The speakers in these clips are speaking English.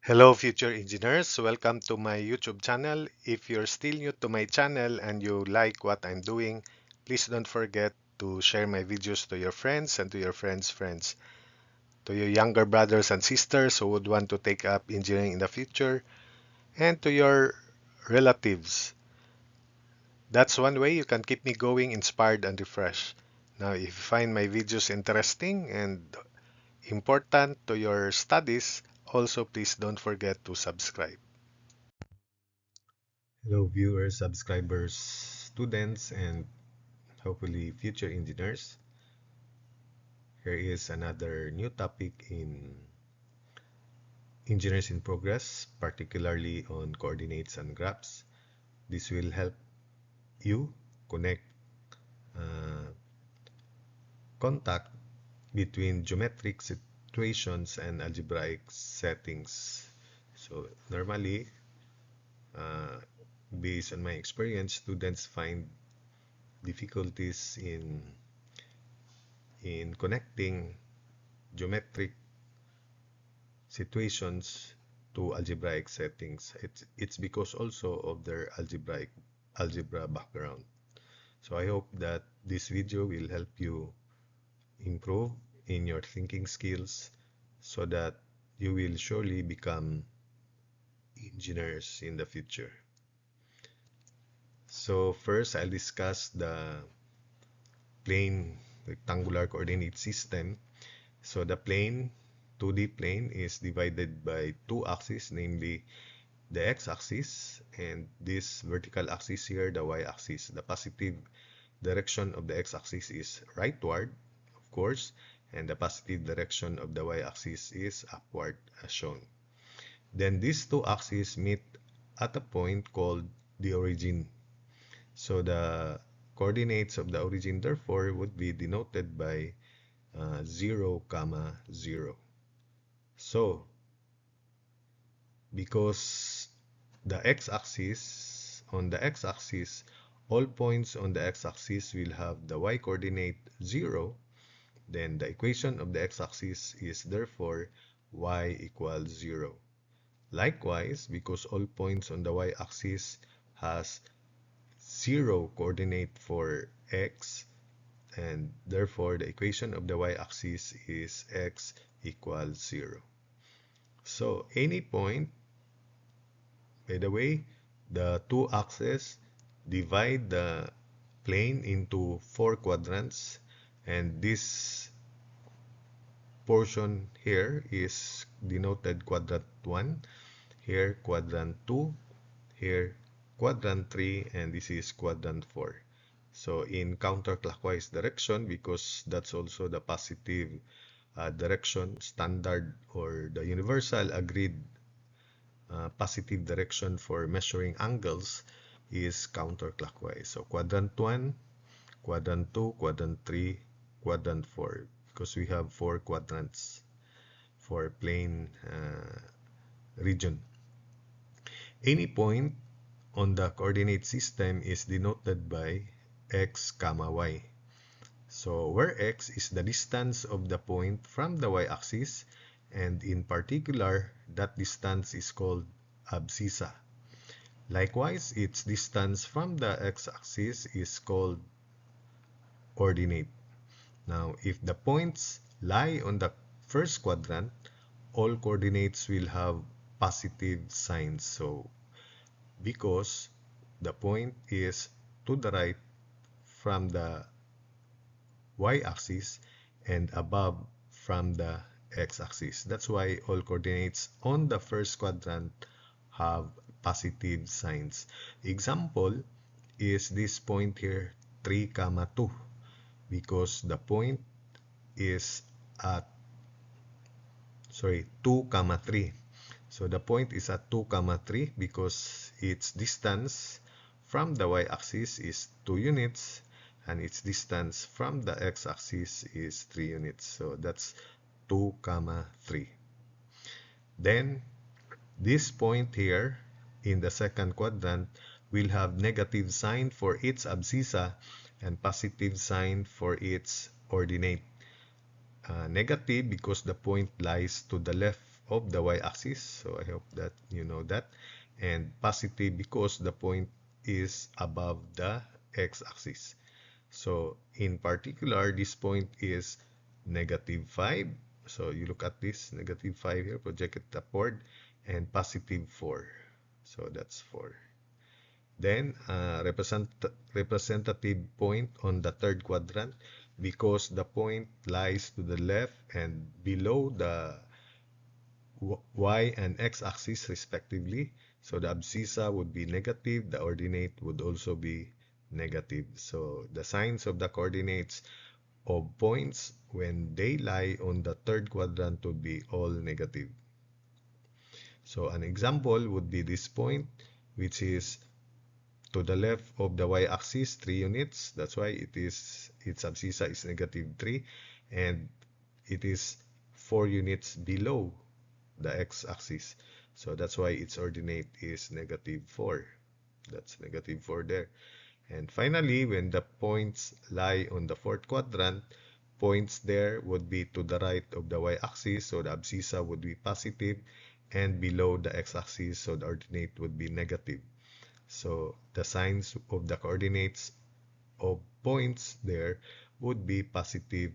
Hello future engineers, welcome to my YouTube channel. If you're still new to my channel and you like what I'm doing, please don't forget to share my videos to your friends and to your friends' friends, to your younger brothers and sisters who would want to take up engineering in the future, and to your relatives. That's one way you can keep me going, inspired and refreshed. Now, if you find my videos interesting and important to your studies, also please don't forget to subscribe. Hello, viewers, subscribers, students, and hopefully future engineers. Here is another new topic in Engineers in Progress, particularly on coordinates and graphs. This will help you connect uh, contact between geometric situations and algebraic settings. So normally, uh, based on my experience, students find difficulties in connecting geometric situations to algebraic settings. It's because also of their algebra background. So I hope that this video will help you improve in your thinking skills so that you will surely become engineers in the future. So first I'll discuss the plane rectangular coordinate system. So the plane 2D plane is divided by two axes, namely the x-axis and this vertical axis here, the y-axis. The positive direction of the x-axis is rightward, of course, and the positive direction of the y-axis is upward, as shown. Then these two axes meet at a point called the origin. So the coordinates of the origin, therefore, would be denoted by 0, 0. So because on the x-axis, all points on the x-axis will have the y-coordinate 0, then the equation of the x-axis is therefore y equals 0. Likewise, because all points on the y-axis has 0 coordinate for x, and therefore the equation of the y-axis is x equals 0. So any point, by the way, the two axes divide the plane into four quadrants, and this portion here is denoted quadrant 1, here quadrant 2, here quadrant 3, and this is quadrant 4. So in counterclockwise direction, because that's also the positive direction, standard or the universal agreed positive direction for measuring angles is counterclockwise. So quadrant 1, quadrant 2, quadrant 3, quadrant 4, because we have four quadrants for plane region. Any point on the coordinate system is denoted by x comma y. So where x is the distance of the point from the y-axis, and in particular, that distance is called abscissa. Likewise, its distance from the x-axis is called ordinate. Now, if the points lie on the first quadrant, all coordinates will have positive signs. So, because the point is to the right from the y-axis and above from the x-axis. That's why all coordinates on the first quadrant have positive signs. Example is this point here, 3, 2, because the point is at 2, 3. So the point is at 2, 3 because its distance from the y-axis is 2 units and its distance from the x-axis is 3 units. So that's 2, 3. Then this point here in the second quadrant will have negative sign for its abscissa and positive sign for its ordinate. Negative because the point lies to the left of the y-axis. So I hope that you know that. And positive because the point is above the x-axis. So in particular, this point is -5. So you look at this, -5 here, project it upward, and +4. So that's 4. Then representative point on the third quadrant because the point lies to the left and below the y and x-axis respectively. So the abscissa would be negative, the ordinate would also be negative. So the signs of the coordinates of points when they lie on the third quadrant would be all negative. So an example would be this point, which is to the left of the y-axis 3 units. That's why its abscissa is -3, and it is 4 units below the x-axis. So that's why its ordinate is -4. That's -4 there. And finally, when the points lie on the fourth quadrant, points there would be to the right of the y-axis, so the abscissa would be positive, and below the x-axis, so the ordinate would be negative. So the signs of the coordinates of points there would be positive,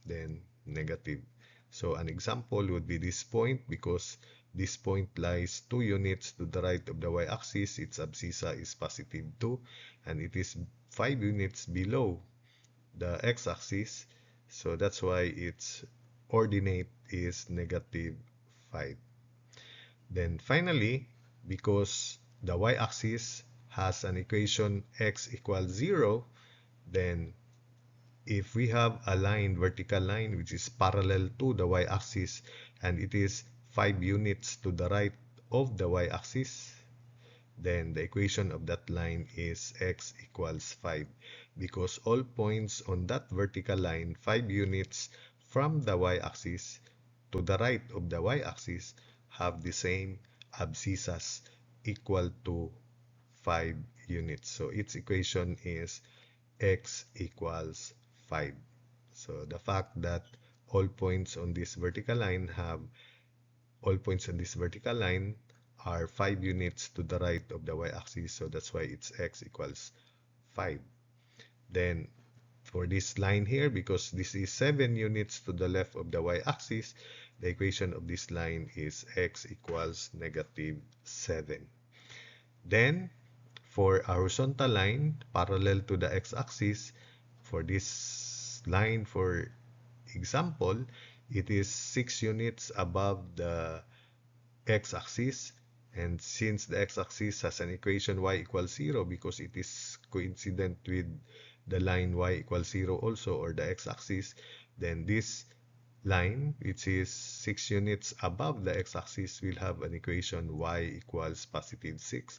then negative. So an example would be this point because this point lies 2 units to the right of the y-axis. Its abscissa is +2 and it is 5 units below the x-axis. So that's why its ordinate is -5. Then finally, because the y-axis has an equation x equals 0, then if we have a line, vertical line, which is parallel to the y-axis, and it is 5 units to the right of the y-axis, then the equation of that line is x equals 5, because all points on that vertical line, 5 units from the y-axis to the right of the y-axis, have the same abscissas equal to 5 units. So its equation is x equals 5. So the fact that all points on this vertical line are 5 units to the right of the y-axis, so that's why it's x equals 5. Then for this line here, because this is 7 units to the left of the y-axis, the equation of this line is x equals -7. Then for a horizontal line parallel to the x-axis, for this line, for example, it is 6 units above the x-axis, and since the x-axis has an equation y equals 0 because it is coincident with the line y equals 0 also, or the x-axis, then this line, which is 6 units above the x-axis, will have an equation y equals +6.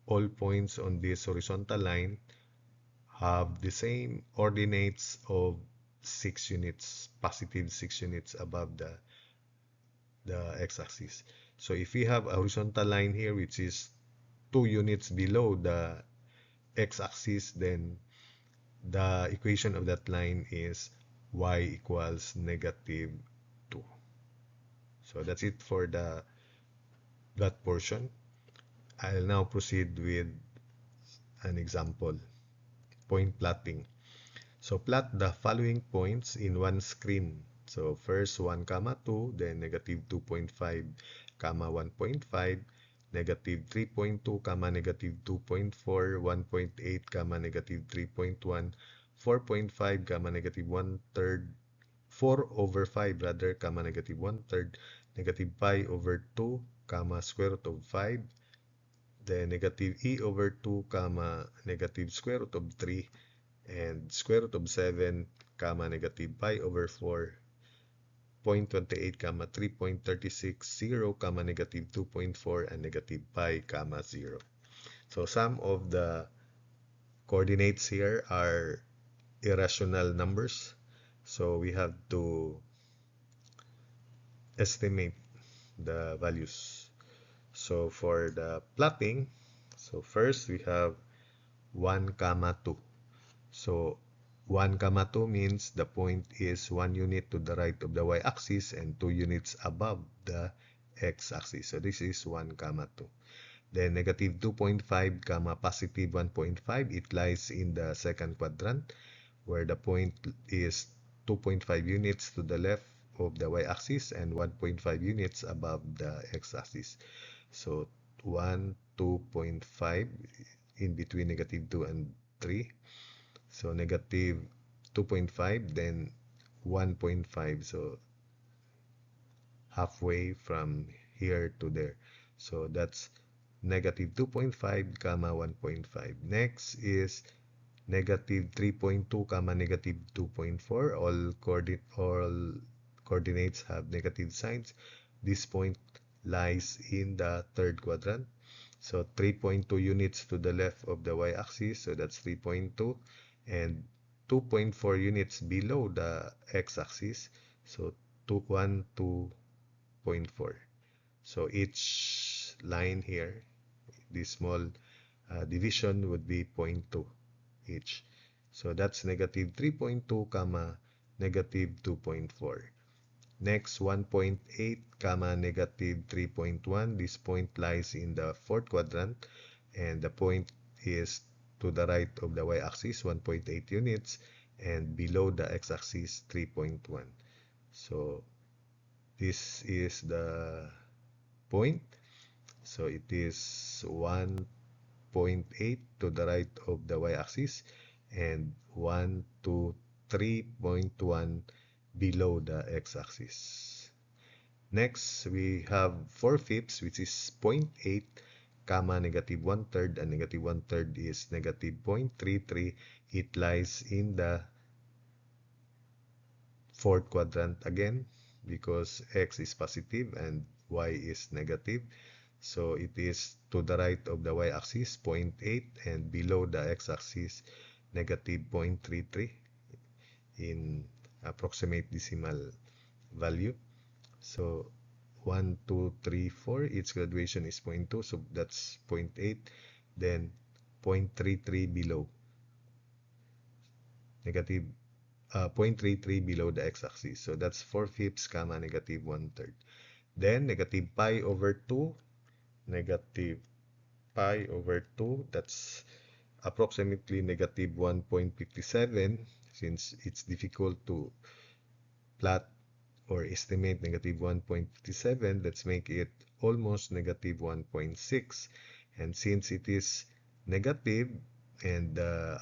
All points on this horizontal line have the same ordinates of 6 units, +6 units above the x-axis. So if we have a horizontal line here which is 2 units below the x-axis, then the equation of that line is y equals -2. So that's it for that portion. I'll now proceed with an example, point plotting. So plot the following points in one screen. So first 1, 2, then -2.5, 1.5, -3.2, -2.4, 1.8, -3.1, 4.5, -1/3, 4/5 rather, -1/3, -pi/2, √5, then -e/2, -√3, and √7, -pi/4, 0.28, 3.36, 0, -2.4, and -pi, 0. So some of the coordinates here are irrational numbers. So we have to estimate the values. So for the plotting, so first we have 1, 2. So 1, 2 means the point is 1 unit to the right of the y-axis and 2 units above the x-axis. So this is 1, 2. Then negative 2.5, positive 1.5, it lies in the second quadrant where the point is 2.5 units to the left of the y-axis and 1.5 units above the x-axis. So 1, 2.5 in between negative 2 and 3. So negative 2.5, then 1.5. So halfway from here to there. So that's negative 2.5, 1.5. Next is negative 3.2, negative 2.4. All coordinates have negative signs. This point lies in the third quadrant. So 3.2 units to the left of the y-axis, so that's 3.2, and 2.4 units below the x-axis, so 1, 2.4. So each line here, this small division would be 0.2 each. So that's negative 3.2, negative 2.4. Next, 1.8, negative 3.1. This point lies in the fourth quadrant, and the point is to the right of the y-axis, 1.8 units, and below the x-axis, 3.1. So this is the point. So it is 1.8 to the right of the y-axis, and 1 to 3.1 below the x-axis. Next, we have 4/5, which is 0.8, negative 1/3, and negative 1/3 is negative 0.33. It lies in the fourth quadrant again because x is positive and y is negative. So it is to the right of the y-axis, 0.8, and below the x-axis, negative 0.33 in approximate decimal value. So 1, 2, 3, 4, its graduation is 0.2, so that's 0.8, then 0.33 below, negative 0.33 below the x-axis. So that's 4/5, negative 1/3. Then negative pi over 2, negative pi over 2, that's approximately negative 1.57. Since it's difficult to plot or estimate negative 1.57, let's make it almost negative 1.6. And since it is negative and the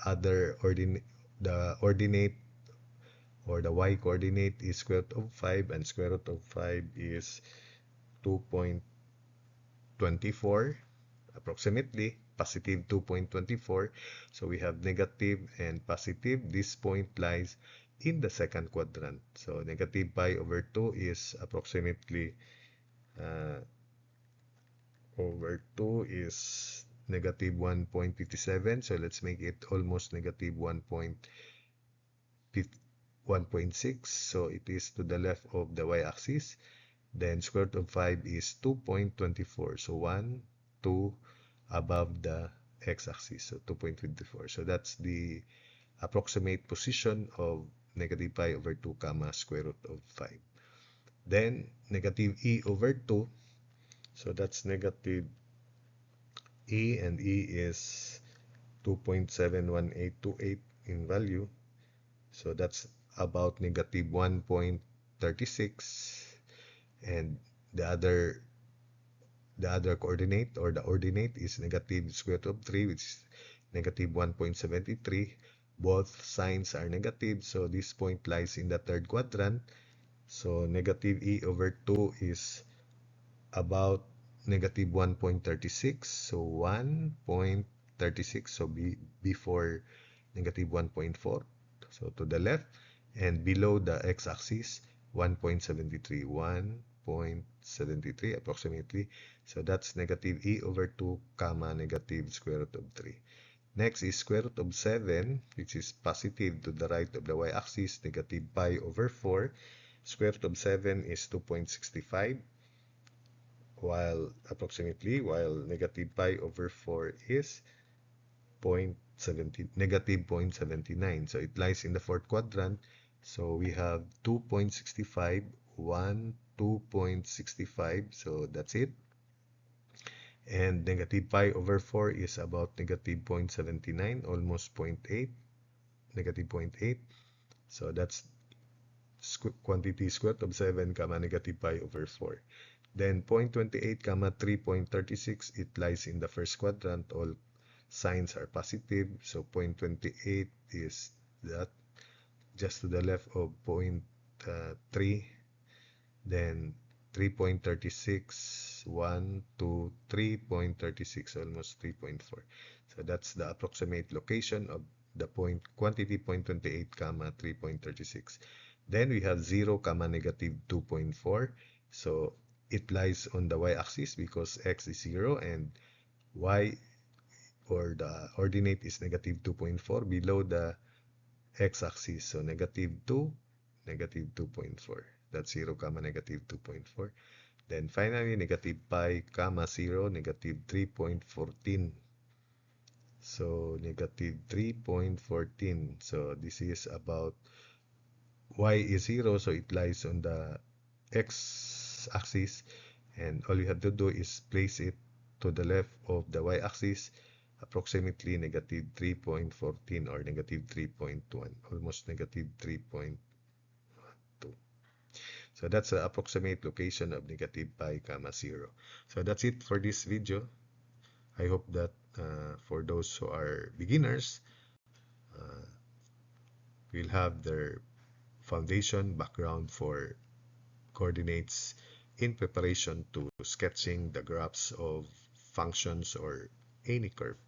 ordinate or the y coordinate is square root of 5, and square root of 5 is 2.24, approximately positive 2.24. So we have negative and positive. This point lies in the second quadrant. So negative pi over 2 is approximately over 2 is negative 1.57. So let's make it almost negative 1.6. So it is to the left of the y-axis. Then square root of 5 is 2.24. So 1, 2 above the x-axis. So 2.24. So that's the approximate position of negative pi over 2, square root of 5. Then negative e over 2. So that's negative e, and e is 2.71828 in value. So that's about negative 1.36. And the other coordinate or the ordinate is negative square root of 3, which is negative 1.73. Both signs are negative, so this point lies in the third quadrant. So negative e over 2 is about negative 1.36. So 1.36, so before negative 1.4. So to the left, and below the x-axis, 1.73. 1.73 approximately. So that's negative e over 2, negative square root of 3. Next is square root of 7, which is positive to the right of the y-axis, negative pi over 4. Square root of 7 is 2.65, while negative pi over 4 is negative 0.79. So it lies in the fourth quadrant. So we have 2.65, 1, 2.65, so that's it. And negative pi over 4 is about negative 0.79, almost 0.8, negative 0.8. So that's quantity square root of 7 comma negative pi over 4. Then 0.28 comma 3.36, it lies in the first quadrant. All signs are positive. So 0.28 is that, just to the left of 0.3. Then 3.36, 1, 2, 3.36, almost 3.4. So that's the approximate location of the quantity 0.28 comma 3.36. Then we have 0 comma negative 2.4. So it lies on the y-axis because x is 0 and y, or the ordinate, is negative 2.4 below the x-axis. So negative 2, negative 2.4. That's 0 comma negative 2.4. Then finally, negative pi comma 0, negative 3.14. So negative 3.14. So this is about y is 0, so it lies on the x-axis, and all you have to do is place it to the left of the y-axis, approximately negative 3.14 or negative 3.1, almost negative 3.12. So that's the approximate location of negative pi comma 0. So that's it for this video. I hope that for those who are beginners, will have their foundation background for coordinates in preparation to sketching the graphs of functions or any curve.